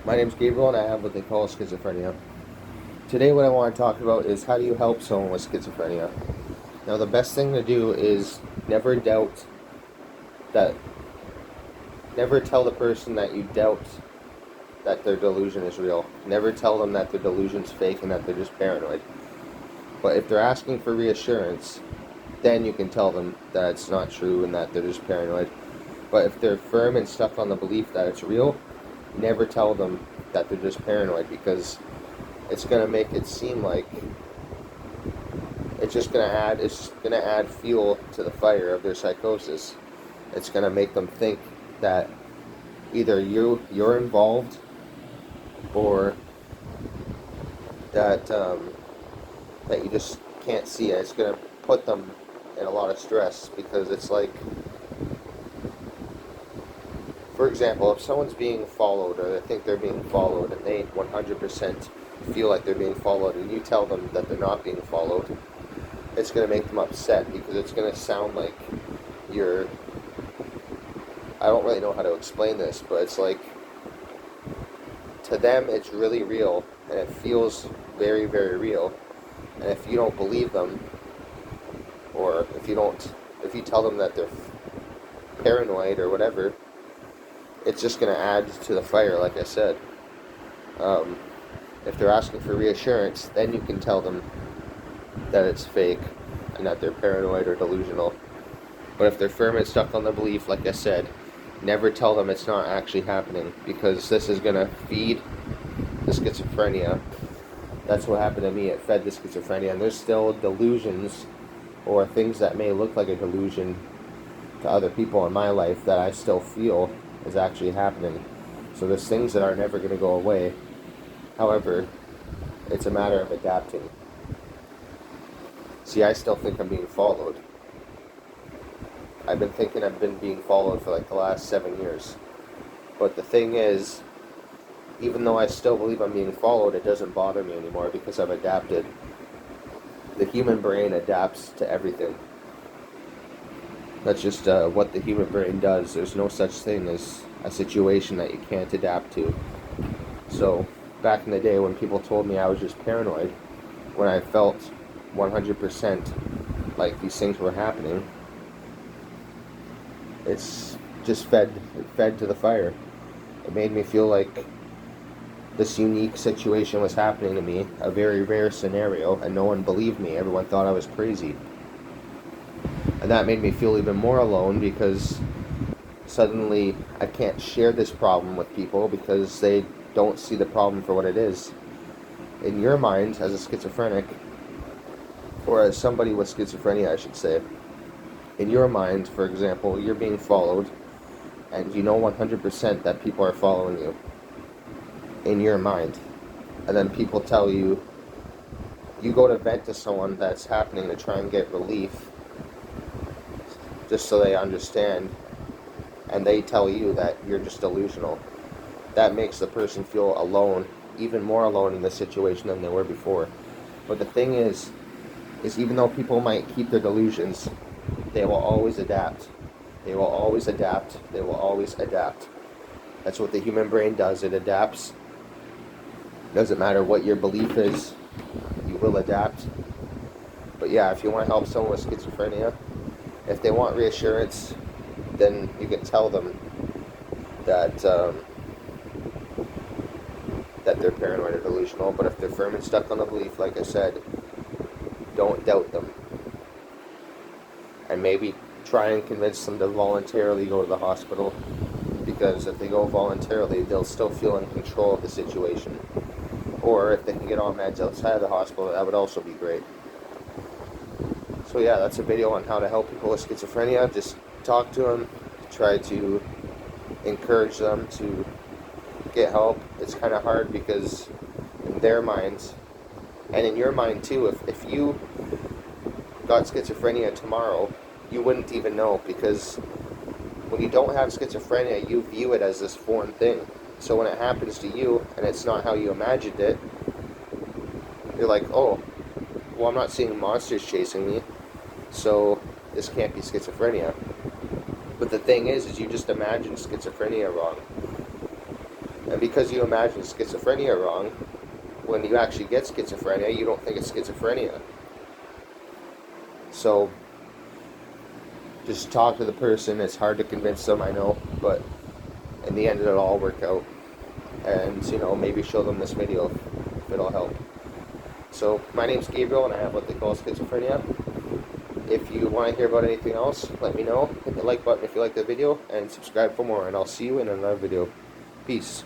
My name's Gabriel and I have what they call schizophrenia. Today what I want to talk about is how do you help someone with schizophrenia. Now the best thing to do is never doubt that, never tell the person that you doubt that their delusion is real. Never tell them that their delusion's fake and that they're just paranoid. But if they're asking for reassurance, then you can tell them that it's not true and that they're just paranoid. But if they're firm and stuck on the belief that it's real, never tell them that they're just paranoid, because it's going to make it seem like it's just going to add fuel to the fire of their psychosis. It's going to make them think that either you're involved, or that you just can't see it. It's going to put them in a lot of stress, because it's like, for example, if someone's being followed or they think they're being followed and they 100% feel like they're being followed, and you tell them that they're not being followed, it's going to make them upset, because it's going to sound like you're, I don't really know how to explain this, but it's like, to them it's really real and it feels very, very real. And if you don't believe them, or if you tell them that they're paranoid or whatever, it's just going to add to the fire, like I said. If they're asking for reassurance, then you can tell them that it's fake and that they're paranoid or delusional. But if they're firm and stuck on the belief, like I said, never tell them it's not actually happening, because this is going to feed the schizophrenia. That's what happened to me. It fed the schizophrenia, and there's still delusions or things that may look like a delusion to other people in my life that I still feel is actually happening. So there's things that are never going to go away. However, it's a matter of adapting. See, I still think I'm being followed. I've been thinking I've been being followed for like the last 7 years. But the thing is, even though I still believe I'm being followed, it doesn't bother me anymore, because I've adapted. The human brain adapts to everything. That's just what the human brain does. There's no such thing as a situation that you can't adapt to. So, back in the day when people told me I was just paranoid, when I felt 100% like these things were happening, it's just fed to the fire. It made me feel like this unique situation was happening to me, a very rare scenario, and no one believed me. Everyone thought I was crazy. And that made me feel even more alone, because suddenly I can't share this problem with people because they don't see the problem for what it is. In your mind, as a schizophrenic, or as somebody with schizophrenia, I should say, in your mind, for example, you're being followed, and you know 100% that people are following you. In your mind. And then people tell you, you go to vent to someone that's happening to try and get relief, just so they understand, and they tell you that you're just delusional. That makes the person feel alone, even more alone in the situation than they were before. But the thing is even though people might keep their delusions, they will always adapt. They will always adapt. They will always adapt. That's what the human brain does. It adapts. Doesn't matter what your belief is, you will adapt. But yeah, if you want to help someone with schizophrenia, if they want reassurance, then you can tell them that that they're paranoid or delusional. But if they're firm and stuck on the belief, like I said, don't doubt them. And maybe try and convince them to voluntarily go to the hospital, because if they go voluntarily, they'll still feel in control of the situation. Or if they can get on meds outside of the hospital, that would also be great. So yeah, that's a video on how to help people with schizophrenia. Just talk to them, try to encourage them to get help. It's kind of hard, because in their minds, and in your mind too, if you got schizophrenia tomorrow, you wouldn't even know, because when you don't have schizophrenia, you view it as this foreign thing. So when it happens to you, and it's not how you imagined it, you're like, oh, well, I'm not seeing monsters chasing me, so this can't be schizophrenia. But the thing is you just imagined schizophrenia wrong. And because you imagine schizophrenia wrong, when you actually get schizophrenia, you don't think it's schizophrenia. So just talk to the person. It's hard to convince them, I know, but in the end it'll all work out. And, maybe show them this video if it'll help. So my name's Gabriel and I have what they call schizophrenia. If you want to hear about anything else, let me know. Hit the like button if you like the video and subscribe for more, and I'll see you in another video. Peace.